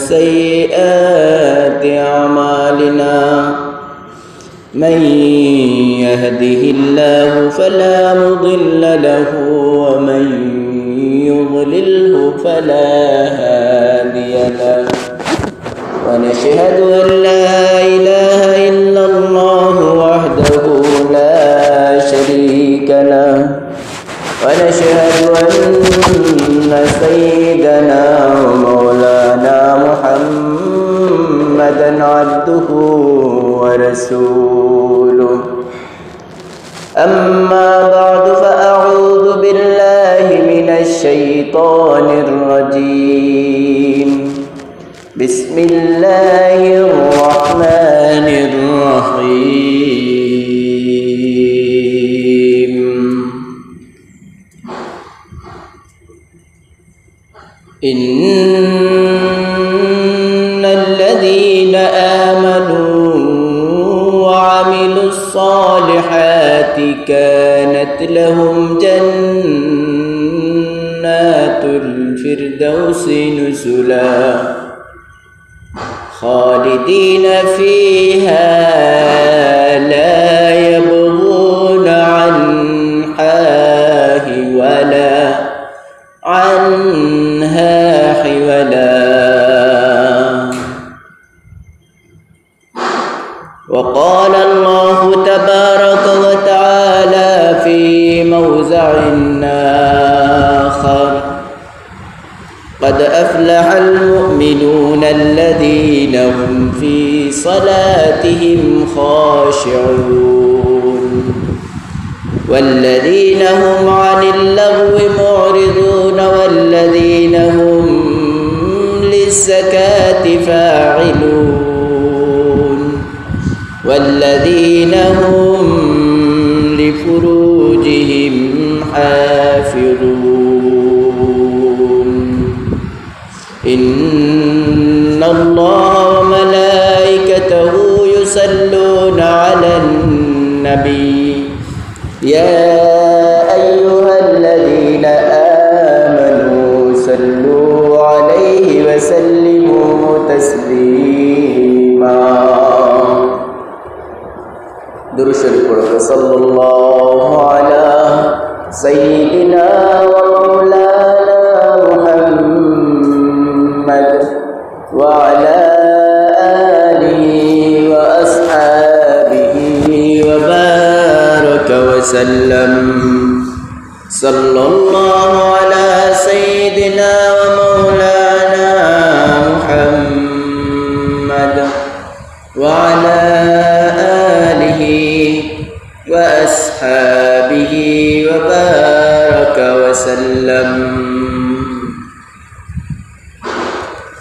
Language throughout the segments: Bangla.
سيئات أعمالنا من يهده الله فلا مضل له ومن يضلله فلا هادي له ونشهد أن لا إله إلا الله وحده لا شريك له ونشهد أن سيدنا ومولانا محمدا عبده ورسوله أما بعد فأعوذ بالله من الشيطان الرجيم بسم الله الرحمن الرحيم إن الذين آمنوا وعملوا الصالحات كانت لهم جنات الفردوس نزلا خالدين فيها لا يبغون عنها حولا وقال الله تبارك وتعالى في موضع آخر قد أفلح المؤمنون الذين هم في صلاتهم خاشعون والذين هم عن اللغو معرضون والذين هم للزكاة فاعلون والذين هم لفروجهم حافظون إن الله وملائكته يصلون على النبي يا أيها الذين آمنوا صلوا عليه وسلموا تسليما درود شريف پڑھو صلی اللہ علی سیدنا ومولانا محمد وعلى آله وأصحابه وبارك وسلم صلى الله على سيدنا ومولانا محمد وعلى آله وأصحابه وبارك وسلم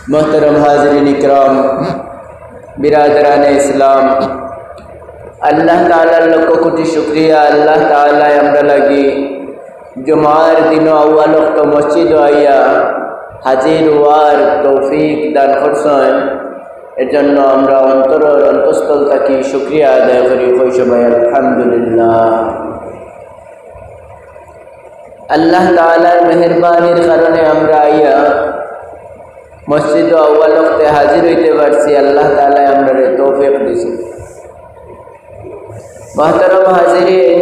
محترم حاضرین اکرام برادران اسلام আল্লাহ তাআলার লক্ষ কোটি শুকরিয়া আল্লাহ তাআলা আমরা লাগি জুমার দিন আউয়াল ওয়াক্ত মসজিদ আইয়া হাজির হওয়ার তৌফিক দান করছেন এর জন্য আমরা অন্তঃস্থল থেকে শুকরিয়া আদায় করি কই সবাই আলহামদুলিল্লাহ আল্লাহ তাআলার মেহেরবানির কারণে আমরা আইয়া মসজিদ আউয়াল ওয়াক্তে হাজির হইতে পারছি আল্লাহ তাআলা আমাদের তৌফিক দিয়েছেন محترم حاضرین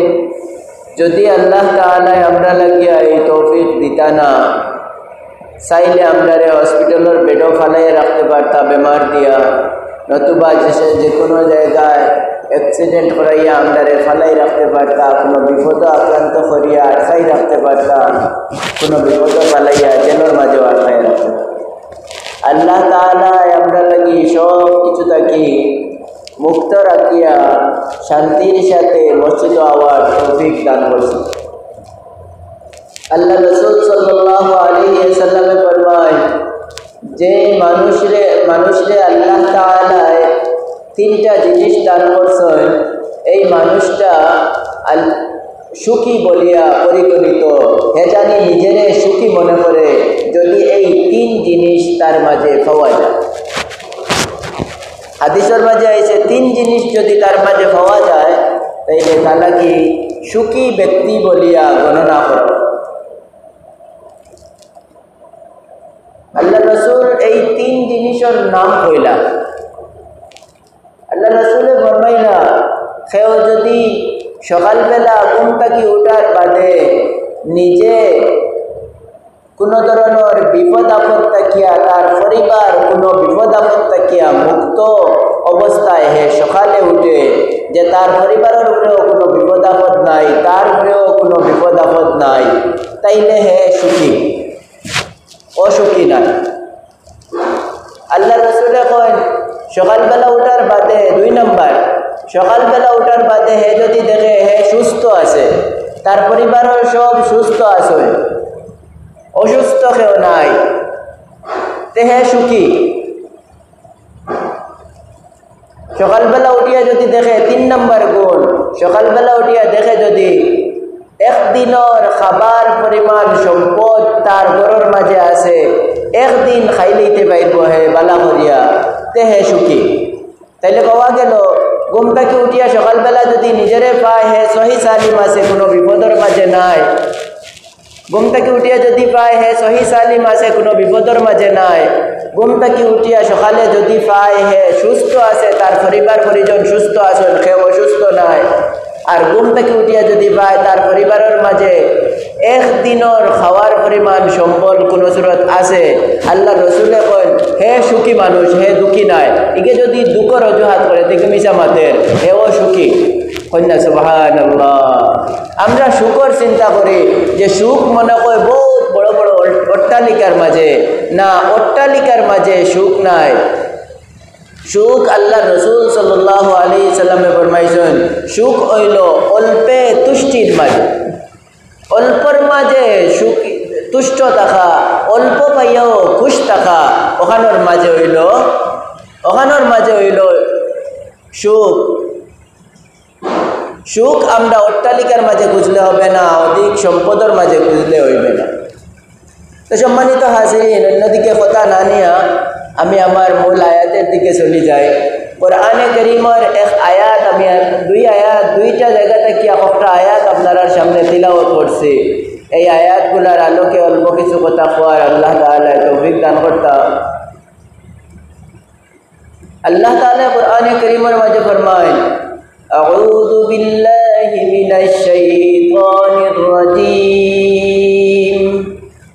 যদি আল্লাহ তাআলা আমরা লাগিয়া এই তৌফিক দিতা না চাইলে আমরা হসপিটালের বেডও ফালাই রাখতে পারতাম বেমার দিয়া নতুবা যে কোনো জায়গায় অ্যাক্সিডেন্ট করাইয়া আমরা ফালাই রাখতে পারতাম কোনো বিপদ আক্রান্ত করিয়া আটকাই রাখতে পারতাম কোনো বিপদ ফালাইয়া জেলের মাঝেও আটকাই রাখতে আল্লাহ তাআলা আমরা লাগি সব কিছু থাকি মুক্ত রাখিয়া শান্তির সাথে মসজিদ আওয়ার তৌফিক দান করছেন আল্লাহ রাসূল সাল্লাল্লাহু আলাইহি ওয়াসাল্লামে ফরমায় যে মানুষরে আল্লাহ তাআলা তিনটা জিনিস দান করছেন এই মানুষটা সুখী বলিয়া পরিগণিত হে জানি নিজেরে সুখী মনে করে যদি এই তিন জিনিস তার মাঝে পাওয়া যায় হাদিসের মাঝে আইছে তিন জিনিস যদি তার মাঝে পাওয়া যায় তাইলে তাকে সুখী ব্যক্তি বলিয়া গণনা করা আল্লাহ রাসূল এই তিন জিনিস উদ্দেশ্যর নাম কইলা। আল্লাহ রাসূলে ফরমাইলা কেউ যদি সকালবেলা ঘুম থেকে উঠার বাদে নিজে কোনো ধরনের বিপদ আপদ থাকিয়া তার পরিবার কোনো বিপদ আপদ থাকিয়া মুক্ত অবস্থায় হে সকালে উঠে যে তার পরিবারের উপরেও কোনো বিপদ আপদ নাই, তার উপরেও কোনো বিপদ আপদ নাই, তাইলে হে সুখী, অসুখী নাই। আল্লাহ রাসূলে কয় সকালবেলা উঠার বাদে 2 নম্বর, সকালবেলা উঠার বাদে হে যদি দেখে হে সুস্থ আছে, তার পরিবারের সব সুস্থ আছে, অসুস্থ কেউ নাই, তে হে সুখী। সকালবেলা উঠিয়া যদি দেখে 3 নম্বর গুণ, সকালবেলা উঠিয়া দেখে যদি একদিনের খাবার পরিমাণ সম্পদ তার ঘরের মাঝে আছে, একদিন খাই লইতে পারব হে বালা করিয়া, তে হে সুখী। তাইলে পাওয়া গেল ঘুম থেকে উঠিয়া সকালবেলা যদি নিজেরে পায় হে সহি সালিম আছে, কোনো বিপদের মাঝে নাই। ঘুম থেকে উঠিয়া যদি পায় হে সহি সালিম আছে, কোনো বিপদের মাঝে নাই। ঘুম থেকে উঠিয়া সকালে যদি পায় হে সুস্থ আছে, তার পরিবার পরিজন সুস্থ আছেন, কেউ অসুস্থ নাই। আর ঘুম থেকে উঠিয়া যদি পায় তার পরিবারের মাঝে একদিনের খাওয়ার পরিমাণ সম্বল কোনো সুরত আছে, আল্লাহ রসুলে কন হে সুখী মানুষ, হে দুঃখী নাই। একে যদি দুঃখর অজুহাত করে দেখে মিশা মাতের হেও সুখী। কন্যা সুবহানাল্লাহ। আমরা সুখর চিন্তা করি যে সুখ মনে কয় বহুত বড় বড় অট্টালিকার মাঝে, না, অট্টালিকার মাঝে সুখ নাই। সুখ আল্লাহ রসুল সাল্লাল্লাহু আলাইহি সাল্লামে ফরমাইছেন সুখ হইল অল্পে তুষ্টির মাঝে, অল্পর মাঝে সুখ তুষ্ট থাকা, অল্প পাইয়াও খুশ থাকা, ওখানোর মাঝে হইল সুখ। সুখ আমরা অট্টালিকার মাঝে খুঁজলে হবে না, অধিক সম্পদের মাঝে খুঁজলে হইবে না। তো সম্মানিত হাজিরিন, অন্যদিকে কথা না নিয়া আমি আমার মূল আয়াতের দিকে চলে যাই। কোরআনে কারীমের এক আয়াত, আমি 2 আয়াত 2টা জায়গা থেকে একটা আয়াত আপনার সামনে তিলাওয়াত করছি। এই আয়াতগুলার আলোকে অল্প কিছু কথা কোয়ার আল্লাহ তাআলা তৌফিক দান করতা। আল্লাহ তাআলা কোরআনে কারীমের মাঝে ফরমায় আউযু বিল্লাহি মিনাশ শাইতানির রাজীম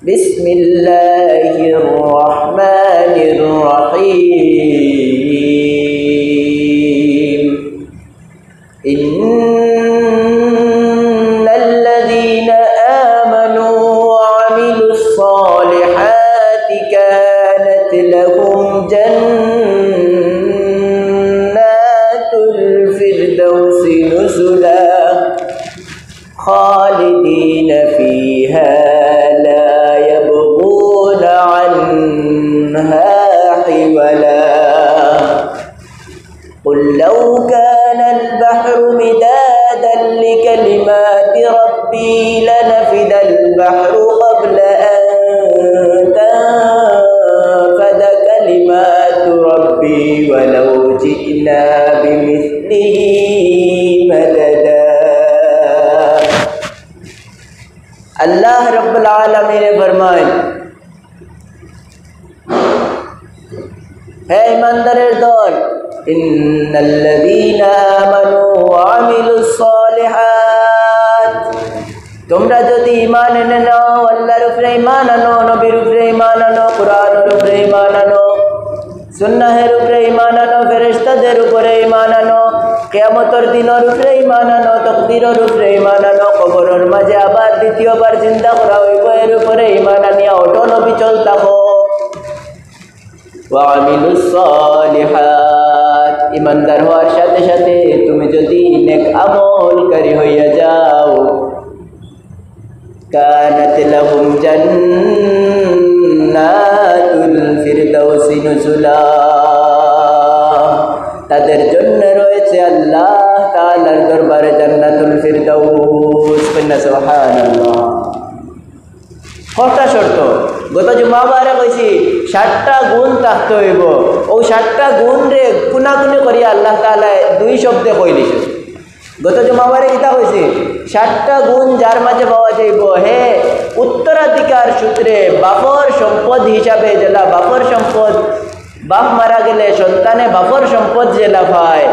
বিসমিল্লাহির রহমানির রহিম ইন্নাল্লাযীনা আমানু ওয়া আমিলুস সালিহাতি কানাত লাহুম জান্নাতুল ফিরদাউসি নুজুলা খালিদিনা ফিহা قل لو كان البحر مدادا لكلمات ربي لنفد البحر قبل أن تنفد كلمات ربي ولو جئنا بمثله مددا الله رب العالمين فرمائے হে ইমানদারের দল ইন্নাল্লাযীনা আমানু ওয়া আমিলুস সালিহাত, তোমরা যদি ঈমান এনে নাও, আল্লাহর উপরে ঈমান আনো, নবীর উপরে ঈমান আনো, কুরআনের উপরে ঈমান আনো, সুন্নাহের উপরে ঈমান আনো, ফেরেশতাদের উপরে ঈমান আনো, কিয়ামতের দিনের উপরে ঈমান আনো, তাকদীরের উপরে ঈমান আনো, কবরের মাঝে আবার দ্বিতীয়বার জিন্দা করা হইব, এর উপরে ঈমান আনিয়া অটল অবিচল থাকো। ওয়ামিলুস সালিহাত, ইমানদার হওয়ার সাথে সাথে তুমি যদি নেক আমলকারী হইয়া যাও, কানাত লাহুম জান্নাতুল ফিরদাউসি নুজুলা, তাদের জন্য রয়েছে আল্লাহ তাআলার দরবারে জান্নাতুল ফিরদাউস। সুবহানাল্লাহ। কটা শর্ত গত জুমাবারে কইছি 7টা গুণ থাকতে হইব। ও 7টা গুণ রে গুণাগুণি করিয়া আল্লাহ তাআলা 2 শব্দে কই দিছে। গত জুমাবারে কিতা কইছি 7টা গুণ যার মাঝে পাওয়া যাইব, হে উত্তরাধিকার সূত্রে বাপর সম্পদ হিসাবে, যেটা বাপর সম্পদ বাপ মারা গেলে সন্তানে বাপর সম্পদ যে লাফায়,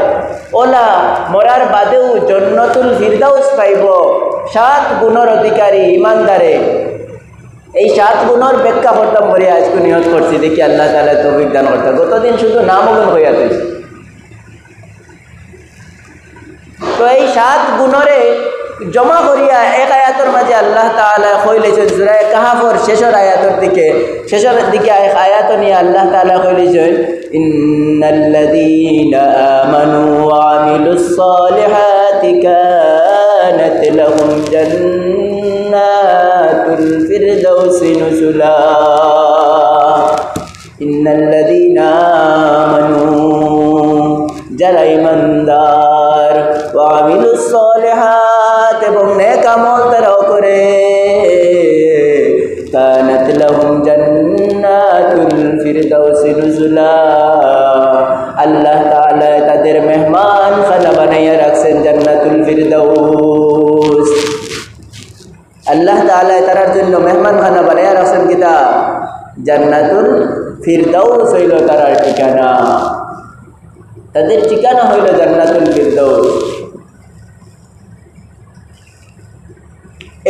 ওলা মরার বাদেও জান্নাতুল ফিরদাউস পাইব 7 গুণের অধিকারী ইমানদারে। এই 7 গুণের ব্যাখ্যা করতাম বলে আজকে নিয়ত করছি, দেখি আল্লাহ তাআলা তৌফিক দান করতে। গতদিন শুধু নামগুণ হইয়া দিয়েছি। তো এই 7 গুণরে জমা করিয়া এক আয়াতের মাঝে আল্লাহ তাআলা কইলেছেন সূরা কাহফের শেষের আয়াতের দিকে এক আয়াত নিয়ে আল্লাহ তাআলা কইলেছেন, ইন্নাল্লাযীনা আমানু ওয়া আমিলুস সালিহাতি কানাত লাহুম জান্নাতুল ফিরদাউসি নুজুলা। ইন্নাল্লাযীনা আমানু, যারা ঈমানদার, ওয়া আমিলুস সালিহাত, এবং নেক আমল তারাও করে, কানাত লাহুম জান্নাতুল ফিরদাউসি নুজুলা, আল্লাহ তাআলা তাদের মেহমান খানা বানাইয়া রাখছেন জান্নাতুল ফিরদাউস। আল্লাহ তাআলা তার জন্য মেহমান খানা বানাইয়া রাখছেন কিতা? জান্নাতুল ফিরদাউস হইল তার ঠিকানা। তাদের ঠিকানা হইল জান্নাতুল ফিরদাউস।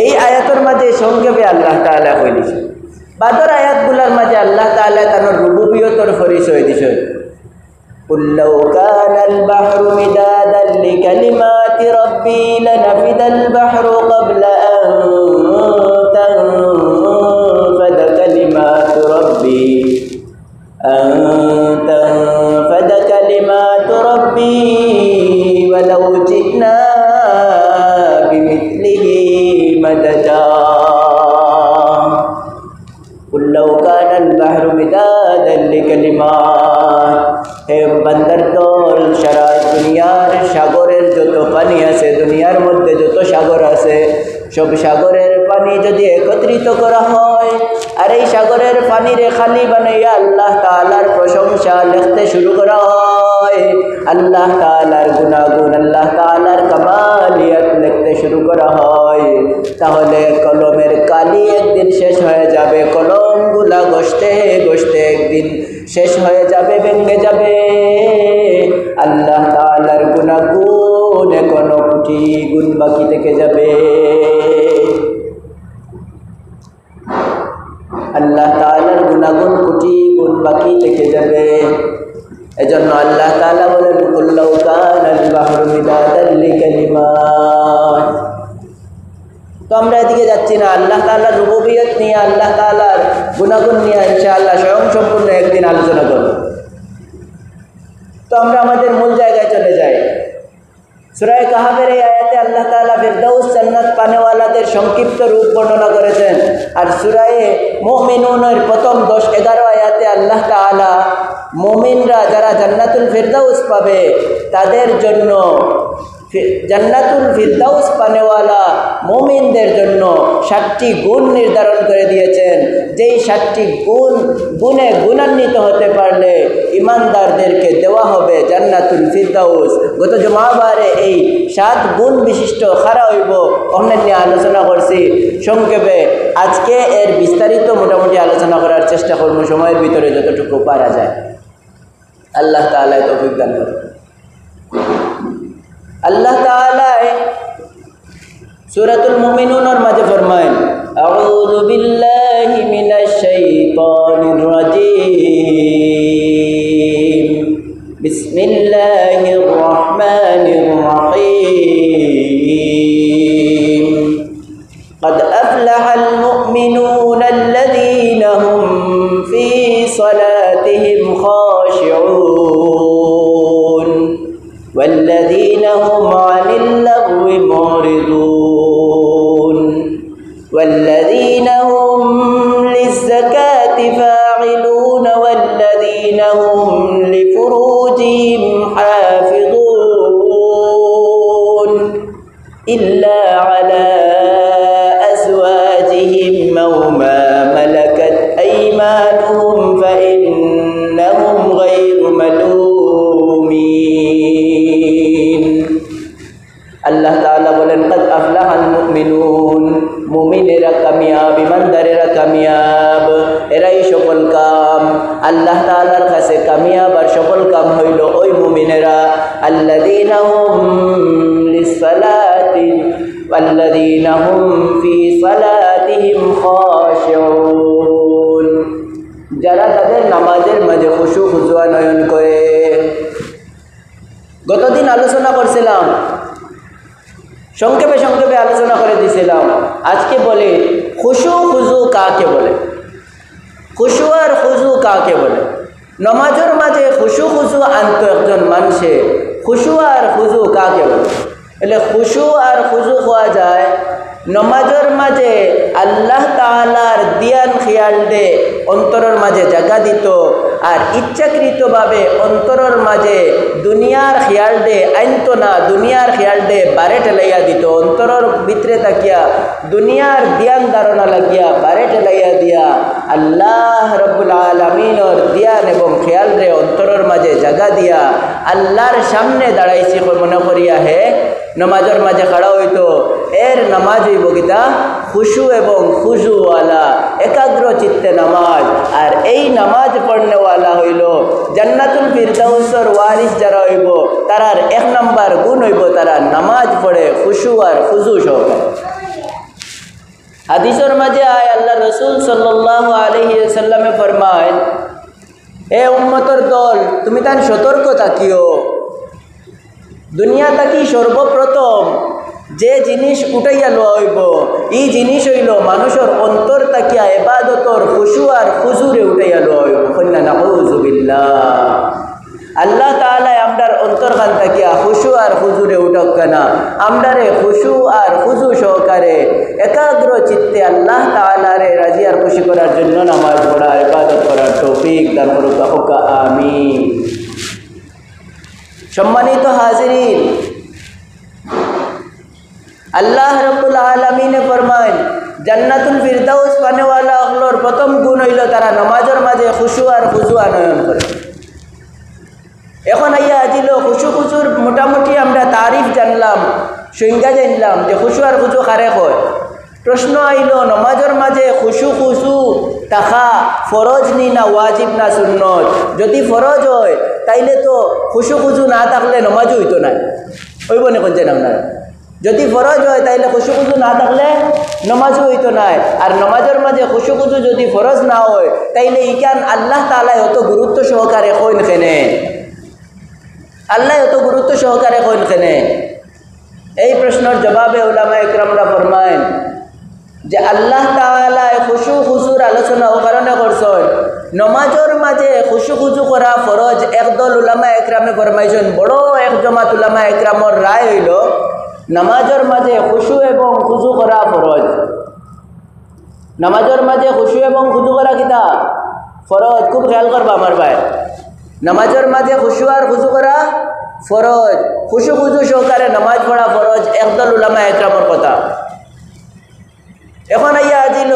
এই আয়াতের মাঝে সংক্ষেপে আল্লাহ তাআলা কইলেছেন, বাদর আয়াতগুলোর মাঝে আল্লাহ তাআলা তার রুবুবিয়তের পরিচয় দিয়েছেন। কুল লাউ কানাল বাহরু মিদাদান লিকালিমাতি রাব্বি লানাফিদাল বাহরু ক্বাবলা আন তানফাদা কালিমাতু রাব্বি ওয়ালাউ জি'না বিমিথলিহি মাদাদা। কুল লাউ কানাল বাহরু মিদাদান লিকালিমাত, হে বান্দার দল, সারা দুনিয়ার সাগরের যত পানি আছে, দুনিয়ার মধ্যে যত সাগর আছে, সব সাগরের পানি যদি একত্রিত করা হয় আর এই সাগরের পানিরে খালি বানাইয়া আল্লাহ তাআলার প্রশংসা লিখতে শুরু করা হয়, আল্লাহ তাআলার গুনাহগুণ, আল্লাহ তাআলার কামালিয়াত লিখতে শুরু করা হয়, তাহলে কলমের কালি একদিন শেষ হয়ে যাবে। কলমগুলা ঘষতে ঘষতে একদিন শেষ হয়ে যাবে, ভেঙে যাবে। আল্লাহ তাআলার গুনাহগুণ এখনো কোটি গুণ বাকি থেকে যাবে। আল্লাহ তাআলার গুনাহগুণ কোটি গুণ বাকি থেকে যাবে। এজন্য আল্লাহ তাআলা বলেন, কুল লাউ কানাল বাহরু মিদাদান লিকালিমাত। তো আমরা এদিকে যাচ্ছি না, আল্লাহ তাআলার রুবুবিয়ত নিয়ে, আল্লাহ তাআলার গুনাহগুণ নিয়ে ইনশাআল্লাহ স্বয়ং সম্পূর্ণ একদিন আলোচনা করব। তো আমরা আমাদের মূল জায়গায় চলে যাই। সূরা কাহফের এই আয়াতে আল্লাহ তাআলা ফিরদাউস জান্নাত পানেওয়ালাদের সংক্ষিপ্ত রূপ বর্ণনা করেছেন। আর সূরা মুমিনুনের প্রথম 10-11 আয়াতে আল্লাহ তাআলা মুমিনরা যারা জান্নাতুল ফিরদাউস পাবে তাদের জন্য, জান্নাতুল ফিরদাউস পানেওয়ালা মুমিনদের জন্য 7টি গুণ নির্ধারণ করে দিয়েছেন। যেই 7টি গুণে গুণান্বিত হতে পারলে ইমানদারদেরকে দেওয়া হবে জান্নাতুল ফিরদাউস। গত জুমাবারে এই 7 গুণ বিশিষ্ট খারা হইব অন্যান্য আলোচনা করছি সংক্ষেপে। আজকে এর বিস্তারিত মোটামুটি আলোচনা করার চেষ্টা করব সময়ের ভিতরে যতটুকু পারা যায়। আল্লাহ তাআলা তৌফিক দান করুন। আল্লাহ তাআলা সূরাতুল মুমিনুনের মাঝে ফরমায়েন, আউযু বিল্লাহি মিনাশ শাইতানির রাজীম, বিসমিল্লাহির রহমানির রহিম, قد أفلح المؤمنون الذين هم في صلاتهم خاشعون والذين هم عن اللغو معرضون والذين هم للزكاة فاعلون والذين هم لفروجهم حافظون إلا على أزواجهم أو ما ملكت أيمانهم فإنهم غير ملومين। আল্লাহ তাআলা বলেন, قد أفلح المؤمنون, মুমিনেরা কামিয়াব, ইমানদারেরা কামিয়াব, এরাই সফল কাম, আল্লাহ তাআলার কাছে هم للصلاة والذين هم في صلاتهم خاشعون যারা তাদের নামাজের মাঝে খুশু খুজু আনয়ন করে। গতদিন আলোচনা করছিলাম, সংক্ষেপে সংক্ষেপে আলোচনা করে দিয়েছিলাম। আজকে বলে খুশু খুজু কাকে বলে, খুশু আর খুজু কাকে বলে। নমাজের মাঝে খুশু খুজু আনতো একজন মানুষে, খুশু আর খুজু কাকে বলে? এলে খুশু আর খুজু হওয়া যায় নমাজের মাঝে আল্লাহ তাআলার দিয়ান খেয়াল দে অন্তরের মাঝে জায়গা দিত, আর ইচ্ছাকৃতভাবে অন্তরের মাঝে দুনিয়ার খেয়াল দে আইনত না, দুনিয়ার খেয়াল দে বারে টেলাইয়া দিত। অন্তরের ভিতরে তাকিয়া দুনিয়ার দিয়ান ধারণা লাগিয়া বারে টেলাইয়া দিয়া আল্লাহ রব্বুল আলামিনের দিয়ান এবং খেয়াল রে অন্তরের মাঝে জায়গা দিয়া আল্লাহর সামনে দাঁড়াইছি মনে করিয়া হে নমাজের মাঝে খাড়া হইতো। এর নামাজ হইব গীতা খুশু এবং খুজুওয়ালা একাগ্র চিত্তে নামাজ। আর এই নামাজ পড়নেওয়ালা হইল জান্নাতুল ফিরদাউসের ওয়ারিস যারা হইব তারার এক নাম্বার গুণ হইব তারা নামাজ পড়ে খুশু আর খুজু সহকারে। হাদিসের মাঝে আয় আল্লাহ রসুল সাল্লাল্লাহু আলাইহি ওয়াসাল্লামে ফরমায়, এ উম্মতর দল তুমি তান সতর্ক থাকিও। দুনিয়া থাকি সর্বপ্রথম যে জিনিস উঠাইয়া লওয়া হইব এই জিনিস হইল মানুষের অন্তর তাকিয়া ইবাদতর খুশু আর খুজুরে উঠাইয়া লওয়া হইব। কন্যা নাউযু বিল্লাহ। আল্লাহ তাআলা আমরার অন্তর খান তাকিয়া খুশু আর খুজুরে উঠক কেনা, আমরারে খুশু আর খুজু সহকারে একাগ্র চিত্তে আল্লাহ তাআলারে রাজি আর খুশি করার জন্য নামাজ পড়ার ইবাদত করার তৌফিক দান করুক আমিন। সম্মানিত হাজিরিন, আল্লাহ রব্বুল আলামিনে ফরমায় জান্নাতুল ফিরদাউস পানেওয়ালা হলোর প্রথম গুণ হইল তারা নামাজের মাঝে খুশু আর খুজু আনয়ন করে। এখন আইয়া আজিল খুশু খুজুর মোটামুটি আমরা তারিফ জানলাম, সংজ্ঞা জানলাম যে খুশু আর খুজু কারে কয়। প্রশ্ন আইল নামাজের মাঝে খুশু খুজু তাহা ফরজ নি না ওয়াজিব না সুন্নত? যদি ফরজ হয় তাইলে তো খুশু খুজু না থাকলে নামাজও হইতো না, হইব না কোন আপনারা? যদি ফরজ হয় তাইলে খুশু খুজু না থাকলে নামাজও হইতো না। আর নামাজের মাঝে খুশু খুজু যদি ফরজ না হয় তাইলে ইকান আল্লাহ তাআলা অত গুরুত্ব সহকারে কইন কেনে? আল্লাহ অত গুরুত্ব সহকারে কইন কেনে? এই প্রশ্নের জবাবে উলামায়ে ইকরামরা ফরমায় যে আল্লাহ তাআলা খুশু খুজুর আলোচনা ও কারণে করছেন নমাজের মাঝে খুশু খুজু করা ফরজ। একদল উলামায়ে ইকরামে ফরমাইছেন, বড় এক জমাত উলামায়ে ইকরামর রায় হইল নামাজের মাঝে খুশু এবং খুজু করা ফরজ। নামাজের মাঝে খুশু এবং খুজু করা কিতা ফরজ। খুব খেয়াল করবা আমার ভাই, নামাজের মাঝে খুশু আর খুজু করা ফরজ, খুশু খুজু সহকারে নামাজ পড়া ফরজ একদল উলামায়ে ইকরামর কথা। এখন আইয়া আজিল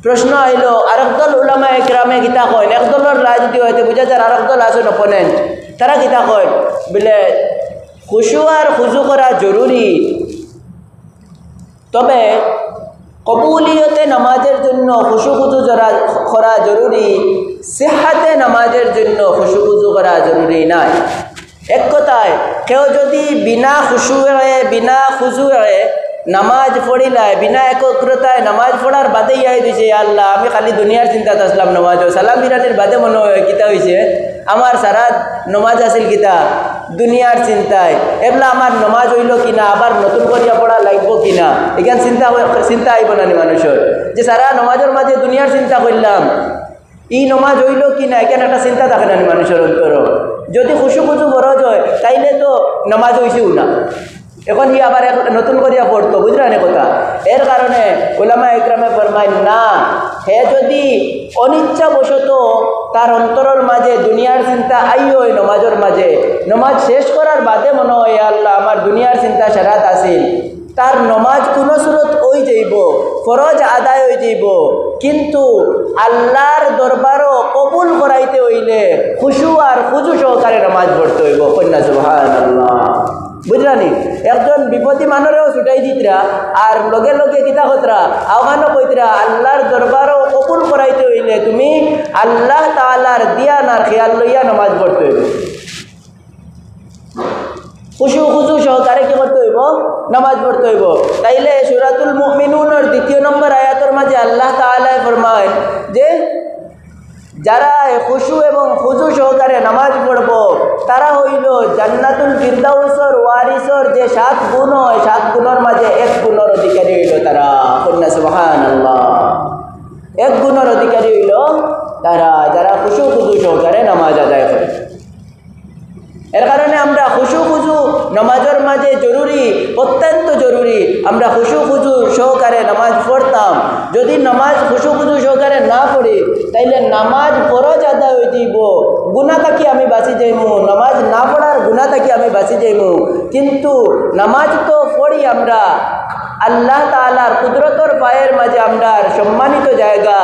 প্রশ্ন আইল আরেকদল উলামায়ে ইকরামে কিতা কয়, একদলের রায় যদি হইতে বুঝা যায় আরেকদল আছেন অপোনেন্ট, তারা কিতা কয় বলে খুশু আর খুজু করা জরুরি, তবে কবুলিয়তে নামাজের জন্য খুশু খুজু করা জরুরি, সিহাতে নামাজের জন্য খুশু খুজু করা জরুরি নাই। এক কথায় কেউ যদি বিনা খুশুয়ে বিনা খুজুয়ে নামাজ পড়িলায়, বিনা একগ্রতায় নামাজ পড়ার বাদেই আই দিছে আল্লাহ আমি খালি দুনিয়ার চিন্তাতে আসলাম, নামাজ সালাম বিরাটির বাদে মনে হয় কিতা হয়েছে আমার সারা নমাজ আসিল কিতা দুনিয়ার চিন্তায়, এগুলা আমার নমাজ হইল কিনা, আবার নতুন করিয়া পড়া লাগবো কিনা, এখান চিন্তা আইব না মানুষের যে সারা নমাজের মাঝে দুনিয়ার চিন্তা করলাম, ই নমাজ হইল কিনা, এখানে একটা চিন্তা থাকে না মানুষের অন্তর। যদি খুশু খুশু ফরজ হয় তাইলে তো নমাজ হইছেও না, এখন হি আবার নতুন করিয়া পড়তো, বুঝলেন কথা। এর কারণে উলামায়ে ইকরামে ফরমায় না, হে যদি অনিচ্ছাবশত তার অন্তরের মাঝে দুনিয়ার চিন্তা আইও নমাজের মাঝে, নমাজ শেষ করার বাদে মনে হয় আল্লাহ আমার দুনিয়ার চিন্তা সারাত আসিল, তার নমাজ কোনো সুরত হয়ে যাইব, ফরজ আদায় হয়ে যাইব, কিন্তু আল্লাহর দরবারও কবুল করাইতে হইলে খুশু আর খুজু সহকারে নমাজ পড়তে হইব। কন্যা সুবহানাল্লাহ, বুঝলানি? একজন বিপদী মানুষেও ছুটাই দিতরা আর লগে লগে কিতা কতরা আহ্বানও কইতরা আল্লাহর দরবারও কবুল করাইতে হইলে তুমি আল্লাহ তাআলার দিয়ান আর খেয়াল লইয়া নামাজ পড়তে হইবে। খুশু খুশু সহকারে কি করতে হইব? নামাজ পড়তে হইব। তাইলে সূরাতুল মুমিনুনের 2 নম্বর আয়াতের মাঝে আল্লাহ তাআলা ফরমায় যে যারা খুশু এবং খুজু সহকারে নামাজ পড়ব তারা হইল জান্নাতুল ফিরদাউসর ওয়ারিসর যে 7 গুণ হয় 7 গুণের মাঝে 1 গুণের অধিকারী হইল তারা। কন্যা সুবহানাল্লাহ। 1 গুণের অধিকারী হইল তারা যারা খুশু খুজু সহকারে নামাজ আদায় করে। এর কারণে আমরা খুশু খুজু নামাজের মাঝে জরুরি, অত্যন্ত জরুরি। আমরা খুশু খুজু সহকারে নামাজ পড়তাম। যদি নামাজ খুশু খুজু সহকারে না পড়ি তাইলে নামাজ ফরজ আদায় হয়ে যাইব, গুনাহ থাকি আমি বাঁচি যাইমু। নামাজ না পড়ার গুনাহ থাকি আমি বাঁচি যাইমু। কিন্তু নামাজ তো পড়ি আমরা আল্লাহ তাআলার কুদরতর পায়ের মাঝে আমরা সম্মানিত জায়গা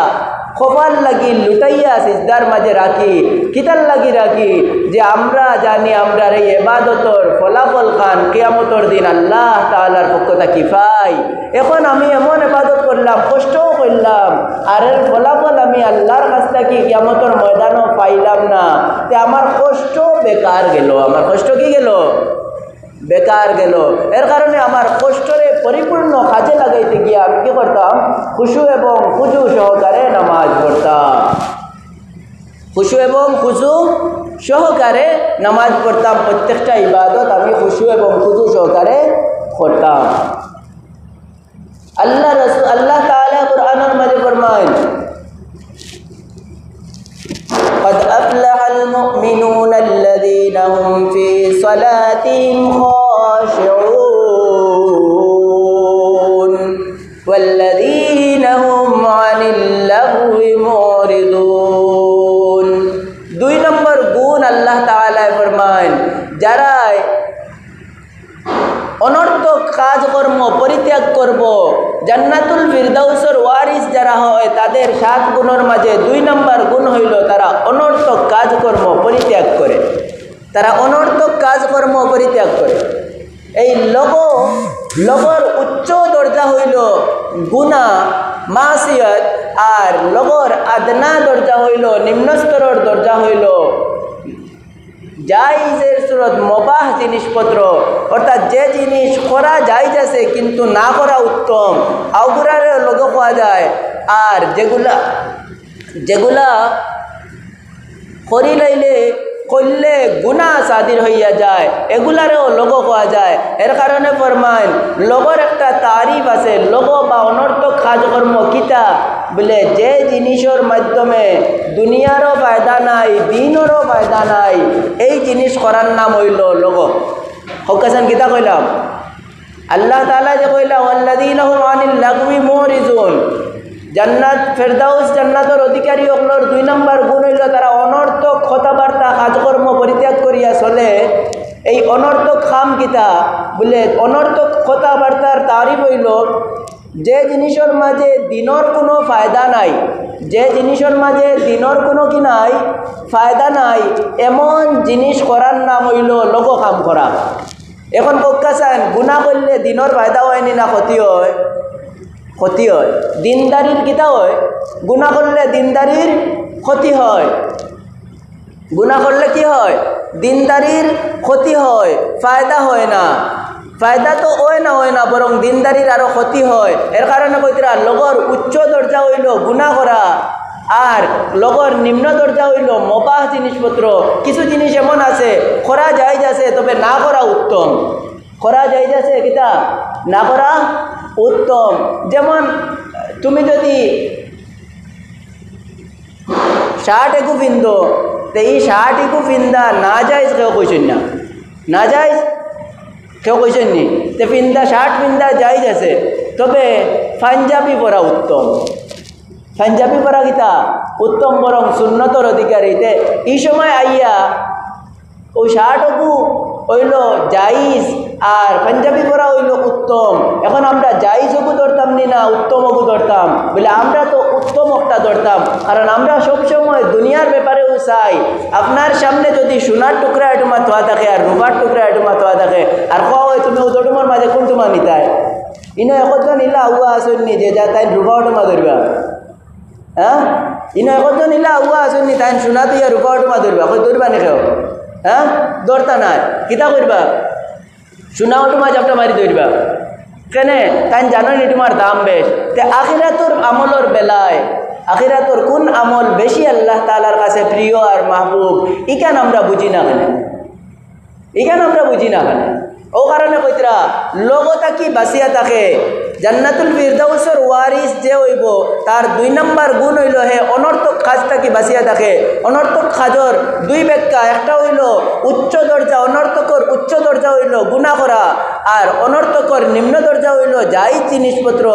খোপার লাগি লুটাইয়া সিজদার মাঝে রাখি। কিতার লাগি রাখি যে আমরা জানি আমরা এই ইবাদতর ফলাফল খান কিয়ামতের দিন আল্লাহ তাআলার পক্ষ থেকে পাই। এখন আমি এমন ইবাদত করলাম, কষ্টও করলাম, আর এর ফলাফল আমি আল্লাহর কাছ থেকে কিয়ামতের ময়দানও পাইলাম না, তে আমার কষ্ট বেকার গেল। আমার কষ্ট কি গেল? বেকার গেল। এর কারণে আমার কষ্টরে পরিপূর্ণ কাজে লাগাইতে গিয়ে আমি কি করতাম? খুশু এবং খুজু সহকারে নামাজ পড়তাম। খুশু এবং খুজু সহকারে নামাজ পড়তাম। প্রত্যেকটা ইবাদত আমি খুশু এবং খুজু সহকারে করতাম। আল্লাহ তাআলা কুরআনের মাঝে ফরমায় قد أفلح المؤمنون الذين هم في صلاتهم خاشعون والذين هم عن اللغو معرضون। 2 নম্বর গুণ আল্লাহ তাআলা ফরমায় যারা অনর্থক কাজকর্ম পরিত্যাগ করব, জান্নাতুল ফিরদাউসের ওয়ারিস যারা হয় তাদের 7 গুণের মাঝে 2 নম্বর গুণ হইল তারা অনর্থক কাজকর্ম পরিত্যাগ করে। তারা অনর্থক কাজকর্ম পরিত্যাগ করে। এই লগর উচ্চ দরজা হইল গুনাহ মাসিয়ত, আর লগর আদনা দরজা হইল নিম্ন স্তরের দরজা হইল জায়েজের সুরত মুবাহ জিনিসপত্র, অর্থাৎ যে জিনিস করা জায়েজ আছে কিন্তু না করা উত্তম, আউগুরার লোক পাওয়া যায়। আর যেগুলা করি লাইলে করলে গুনাহ সাদির হইয়া যায়, এগুলারও লোক পাওয়া যায়। এর কারণে ফরমায় লগর একটা তারিফ আছে। লোক বা অনর্থক কাজকর্ম কিতা বলে যে জিনিসের মাধ্যমে দুনিয়ারও ফায়দা নাই, দিনেরও ফায়দা নাই, এই জিনিস করার নাম হইল লোক। হকাসান কিতা কইলাম? আল্লাহ তাআলা যে কইলা ওয়াল্লাযীনা হুম আনিল লাগবি মুরিজুন, জান্নাত ফেরদাউস জান্নাতের অধিকারী হকলর 2 নম্বর গুণ হইল তারা অনর্থক কথাবার্তা কাজকর্ম পরিত্যাগ করিয়া চলে। এই অনর্থক খাম কিতা বলে অনর্থক কথাবার্তার তারিফ হইল যে জিনিসের মাঝে দিনের কোনো ফায়দা নাই, যে জিনিসের মাঝে দিনের কোনো কি নাই ফায়দা নাই, এমন জিনিস করার নাম হইল লোক কাম করা। এখন কক্কাসান গুনাহ করলে দিনের ফায়দা হয়নি না ক্ষতি হয়? ক্ষতি হয়। দিনদারির কিতা হয়? গুনাহ করলে দিনদারির ক্ষতি হয়। গুনাহ করলে কি হয়? দিনদারির ক্ষতি হয়, ফায়দা হয় না। ফায়দা তো হয় না বরং দিনদারির আরও ক্ষতি হয়। এর কারণে কইতরা লগর উচ্চ দরজা হইল গুনাহ করা, আর লগর নিম্ন দরজা হইল মুবাহ জিনিসপত্র। কিছু জিনিস এমন আছে করা জায়েজ আছে তবে না করা উত্তম। করা জায়েজ আছে কিতা না করা উত্তম। যেমন তুমি যদি শার্ট একু পিন্ধো, তো এই শার্ট একু পিন্ধা না যাইজ কেউ কইছেন না, না যাইজ কেউ কইছেন নি? তো পিন্ধা শার্ট পিন্ধা জায়েজ আছে, তবে পাঞ্জাবি পরা উত্তম। পাঞ্জাবি পরা কিতা উত্তম, বরং সুন্নতর অধিকারীতে এই সময় আইয়া ওই শার্টকু হইল জাইজ আর পাঞ্জাবি পরা হইল উত্তম। এখন আমরা জাইজকু ধরতাম নি না উত্তমকু ধরতাম? বলে আমরা তো উত্তমকটা ধরতাম, কারণ আমরা সবসময় দুনিয়ার ব্যাপারেও চাই। আপনার সামনে যদি সোনার টুকরা এটুমা থোয়া থাকে আর রূপার টুকরা এটুমা থোয়া থাকে, আর কোয়া হয় তুমি ওটুমার মাঝে কোনটুমা নিতাই? ইনো একজন ইলা আউয়া আসেননি যে যা তাই রূপা ওটুমা ধরবা? হ্যাঁ, ইনো একজন ইলা আউয়া আসেননি তাই সোনা তুই রূপা ওটুমা ধরবা? কই ধরবা নি কেউ? হ্যাঁ, দরতা নাই। কিতা করবা? সোনাও তোমার জাপটা মারি ধরবা কেনে তাই জানোনি তোমার দাম বেশ। তে আখিরাতুর আমলের বেলায় আখিরাতুর কোন আমল বেশি আল্লাহ তাআলার কাছে প্রিয় আর মাহবুব ইখান আমরা বুঝি না কেন, ইখান আমরা বুঝি না কেন। ও কারণে কইতরা লগতা কি বাসিয়া থাকে জান্নাতুল ফিরদাউসের ওয়ারিস যে হইব তার 2 নম্বর গুণ হইল হে অনর্থক কাজ থাকি বাসিয়া থাকে। অনর্থক কাজর 2 ব্যাখ্যা, একটা হইল উচ্চ দরজা, অনর্থকর উচ্চ দরজা হইল গুনাহ করা, আর অনর্থকর নিম্ন দরজা হইল জায়েজ জিনিসপত্র,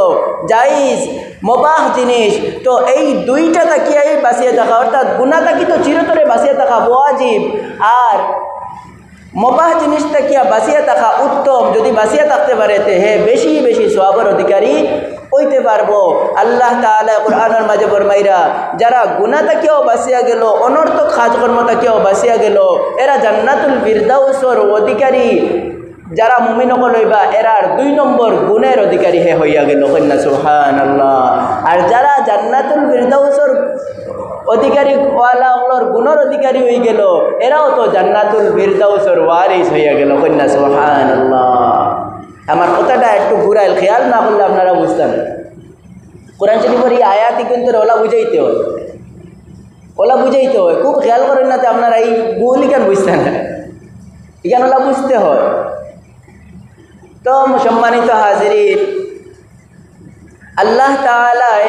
জায়েজ মুবাহ জিনিস। তো এই 2টা তাকিয়াই বাসিয়া থাকা, অর্থাৎ গুনাহ থাকি তো চিরতরে বাসিয়া থাকা ওয়াজিব, আর মুবাহ জিনিস তাকিয়া বাসিয়া থাকা উত্তম। যদি বাসিয়া থাকতে পারে তে হে বেশি বেশি সওয়াবের অধিকারী হইতে পারবো। আল্লাহ তাআলা কুরআনের মাঝে ফরমাইরা যারা গুনাহ তাকিয়াও বাসিয়া গেল, অনর্থক কাজকর্ম তাকিয়াও বাসিয়া গেল, এরা জান্নাতুল ফিরদাউসের অধিকারী। যারা মুমিন হল হইবা এরার 2 নম্বর গুণের অধিকারী হে হইয়া গেল, কন্যা সুবহানাল্লাহ। আর যারা জান্নাতুল ফিরদাউসের অধিকারী ওয়ালাগুলোর গুণের অধিকারী হয়ে গেল, এরাও তো জান্নাতুল ফিরদাউসের ওয়ারিস হইয়া গেল, কন্যা সুবহানাল্লাহ। আমার কথাটা একটু ঘুরাইল, খেয়াল না করলে আপনারা বুঝতেন। কোরআন শরীফের এই আয়াতই কিন্তু ওলা বুঝাইতে হয়, ওলা বুঝাইতে হয়, খুব খেয়াল করেন না তো আপনারা এই ভুল কেন বুঝতেন, এখানে ওলা বুঝতে হয়। তো সম্মানিত হাজিরিন, আল্লাহ তাআলায়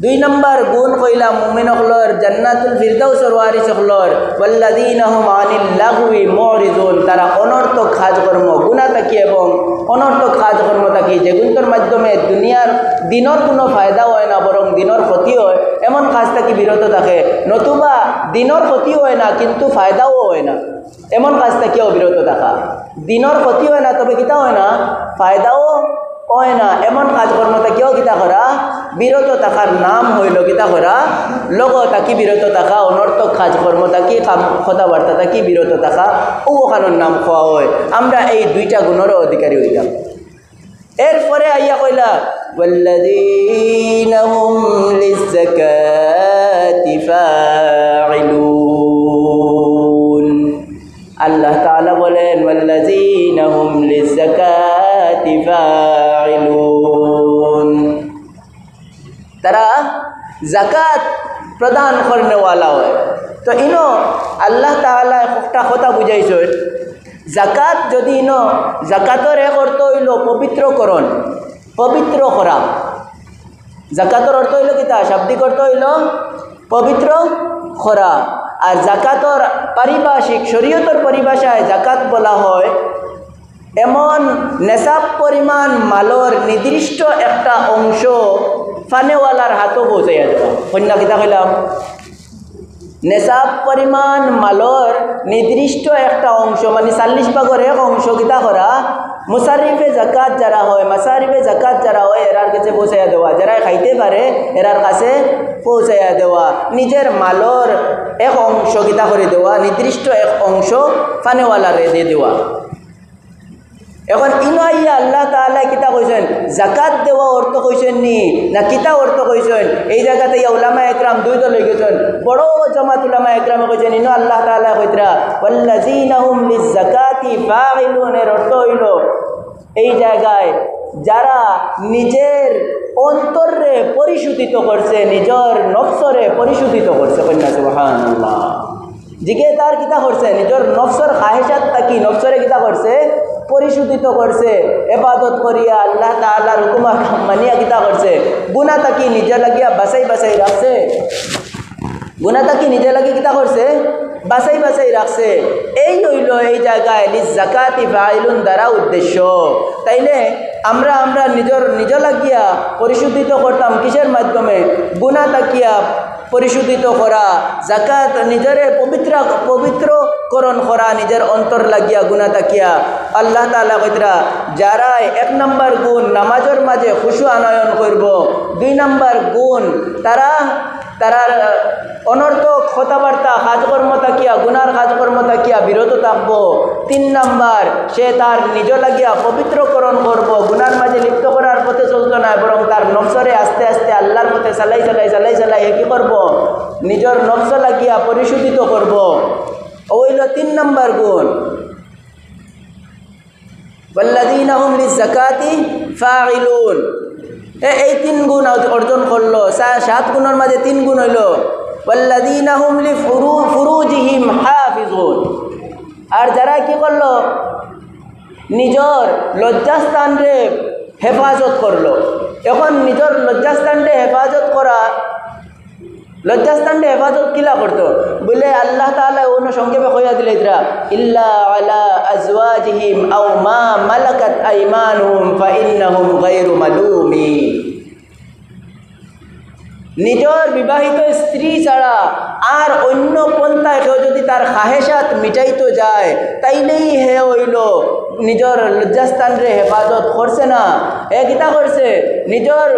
2 নম্বর গুণ কইলা মুমিন হলর জান্নাতুল ফিরদাউসের ওয়ারিস হলর ওয়াল্লাযীনা হুম আনিল লাগwi মুরিদুন। তারা অনর্থক কাজকর্ম গুনাহ থাকি এবং অনর্থক কাজকর্ম থাকি যেগুলোর মাধ্যমে দুনিয়ার দিনের কোনো ফায়দা হয় না বরং দিনের ক্ষতি হয়, এমন কাজ থাকি বিরত থাকে। নতুবা দিনের ক্ষতি হয় না কিন্তু ফায়দাও হয় না, এমন কাজ থাকিও বিরত থাকা। দিনের ক্ষতি হয় না তবে কিতা হয় না, ফায়দাও হয় না, এমন কাজকর্ম থাকিও কিতা করা বিরত থাকার নাম হইল কিতা করা লগ থাকি বিরত থাকা, অনর্থক কাজকর্ম থাকি কথাবার্তা থাকি বিরত থাকা, ওখানোর নাম খাওয়া হয়। আমরা এই 2টা গুণেরও অধিকারী হইলাম। এরপরে আইয়া কইলা ওয়াল্লাযীনা হুম লিযাকাতি ফাঈলুন। আল্লাহ তাআলা বলেন ওয়াল্লাযীনা হুম লিযাকাতি ফাঈলুন, তারা জাকাত প্রদান করনেওয়ালা হয়। তো ইনো আল্লাহ তাআলা একটা কথা বুঝাইছেন, জাকাত যদি ইনো জাকাতের এক অর্থ হইল পবিত্রকরণ, পবিত্র করা। জাকাতের অর্থ হইল কিতা, শাব্দিক অর্থ হইল পবিত্র করা। আর জাকাতর পারিভাষিক শরীয়তের পরিভাষায় জাকাত বলা হয় এমন নেশাব পরিমাণ মালর নির্দিষ্ট একটা অংশ ফানেওয়ালার হাতও পৌঁছাইয়া দেওয়া। কন্যা কিতা কইলাম, নেশাব পরিমাণ মালর নির্দিষ্ট একটা অংশ মানে 40 ভাগের 1 অংশ কিতা করা মুসারিফে জাকাত যারা হয়, মাসারিফে জাকাত যারা হয় এরার কাছে পৌঁছাইয়া দেওয়া, যারা খাইতে পারে এরার কাছে পৌঁছাইয়া দেওয়া। নিজের মালর 1 অংশ কিতা করে দেওয়া, নির্দিষ্ট 1 অংশ ফানেওয়ালারে দিয়ে দেওয়া। এখন ইনাইয়া আল্লাহ তাআলা কিতা কইছেন, জাকাত দেওয়া অর্থ কইছেন নি না কিতা অর্থ কইছেন? এই জায়গাতে উলামা একরাম 2 দল হয়ে গেছেন। বড় জামাত উলামা একরামে কইছেন ইনো আল্লাহ তাআলা কইতরা ওয়াল্লাযীনা হুম লিযাকাতি ফাঈলুন, এর অর্থ হইল এই জায়গায় যারা নিজের অন্তরে পরিশুদ্ধিত করছে, নিজের নফসরে পরিশুদ্ধিত করছে। কন্যা সুবহানাল্লাহ। জিগে তার কিতা করছে, নিজের নফসর খাহেশাত থাকি নফসরে কিতা করছে, পরিশুদ্ধিত করছে। ইবাদত করিয়া আল্লাহ তাআলার হুকুম মানিয়া কিতা করছে, গুনাহ থাকি নিজে লাগিয়া বাছাই বাছাই রাখছে, গুনাহ থাকি নিজে লাগি কিতা করছে, বাছাই বাছাই রাখছে। এই হইল এই জায়গায় লিযাকাতি ফাঈলুন দ্বারা উদ্দেশ্য। তাইলে আমরা নিজ লাগিয়া পরিশুদ্ধিত করতাম কিসের মাধ্যমে, গুনাহ থাকিয়া পরিশুদ্ধিত করা, জাকাত নিজের পবিত্রকরণ করা, নিজের অন্তর লাগিয়া গুনাহ থাকিয়া। আল্লাহ তাআলা কইতরা যারা 1 নম্বর গুণ নামাজের মাঝে খুশু আনয়ন করব, 2 নম্বর গুণ তারা অনর্থক কথাবার্তা কাজকর্ম থাকিয়া গুনার কাজকর্ম থাকিয়া বিরত থাকব, 3 নম্বর সে তার নিজ লাগিয়া পবিত্রকরণ করব, গুনার মাঝে লিপ্ত করার পথে চলত না বরং তার নফসরে আস্তে আস্তে আল্লাহর পথে চালাই কি করব, নিজের নফস লাগিয়া পরিশুদ্ধিত করব। ওইল 3 নম্বর গুণ। ওয়াল্লাযীনা হুম লিয-যাকাতি ফাঈলুন। এই 3 গুণ অর্জন করলো। 7 গুণের মাঝে 3 গুণ হইল ওয়াল্লাযীনা হুম লিফুরুজিহিম হাফিজুন। আর যারা কি করলো, নিজের লজ্জাস্থানরে হেফাজত করলো। এখন নিজের লজ্জাস্থানরে হেফাজত করা, লজ্জাস্থানরে হেফাজত কিলা করতো বলে আল্লাহ তাআলা অন্য সংক্ষেপে কইয়া দিলে ইতরা ইল্লা আলা আজওয়াজিহিম আও মা মালাকাত আইমানুহুম ফাইন্নাহুম গায়রু মালুমিন। নিজের বিবাহিত স্ত্রী ছাড়া আর অন্য পন্থায় কেউ যদি তার খাহেসাত মিটাইতে যায় তাইলেই হে হইল নিজের লজ্জাস্থানরে হেফাজত করছে না। হে কিতা করছে, নিজের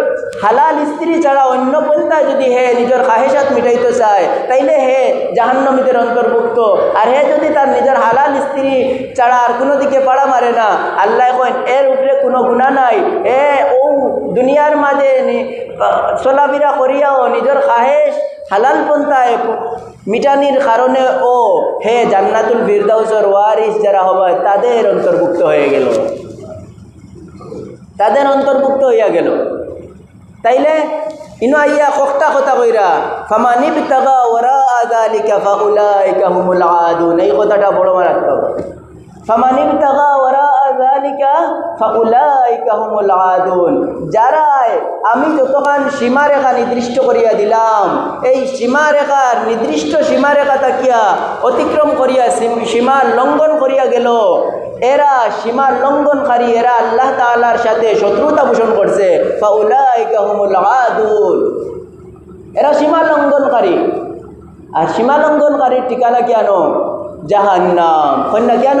হালাল স্ত্রী ছাড়া অন্য পন্থায় যদি হে নিজের খাহেসাত মিটাইতে চায় তাইলে হে জাহান্নামীদের অন্তর্ভুক্ত। আর হে যদি তার নিজের হালাল স্ত্রী ছাড়া আর কোনো দিকে পাড়া মারে না, আল্লাহ কন এর উপরে কোনো গুনাহ নাই। এ ও দুনিয়ার মাঝে চলাফেরা করিয়াও নিজের খাহেস হালাল পন্থায় মিটানির কারণে ও হে জান্নাতুল ফিরদাউসের ওয়ারিস যারা হবে তাদের অন্তর্ভুক্ত হয়ে গেল, তাদের অন্তর্ভুক্ত হইয়া গেল। তাইলে ইনো আইয়া কখটা কথা কইরা ফামানিবতাগা ওয়ারাআ যালিকা ফাউলাইকা হুমুল আদুন। এই কথাটা বড় মারাত্মক। ফামানিবতাগা ওয়ারাআ যালিকা ফাউলাইকা হুমুল আদুন। যারা আমি যতক্ষণ সীমারেখা নির্দিষ্ট করিয়া দিলাম, এই সীমারেখার নির্দিষ্ট সীমারেখা তাকিয়া অতিক্রম করিয়া সীমা লঙ্ঘন করিয়া গেল, এরা সীমা লঙ্ঘনকারী, এরা আল্লাহ তাআলার সাথে শত্রুতা পোষণ করছে। ফাউলাইকা হুমুল আদুন, এরা সীমা লঙ্ঘনকারী। আর সীমা লঙ্ঘনকারীর ঠিকানা কেন? জাহান্নাম। কন্যা কেন?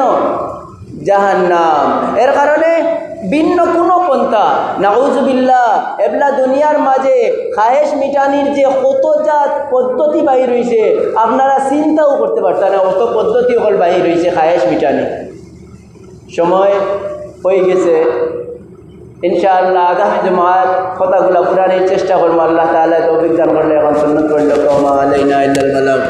জাহান্নাম। এর কারণে ভিন্ন কোনো পন্থা নাউজুবিল্লাহ এবলা দুনিয়ার মাঝে খায়েশ মিটানির যে কত জাত পদ্ধতি বাহির হয়েছে আপনারা চিন্তাও করতে পারতেন না। অত পদ্ধতি হল বাহির হয়েছে খায়েশ মিটানি। সময় হয়ে গেছে, ইনশাআল্লাহ আগামী জুমাত কথাগুলো পুরানোর চেষ্টা করবো। আল্লাহ তাআলা তৌফিক দান করলে এখন সুন্নাত পড়লে ওমা আলাইনা ইল্লাল বালাগ।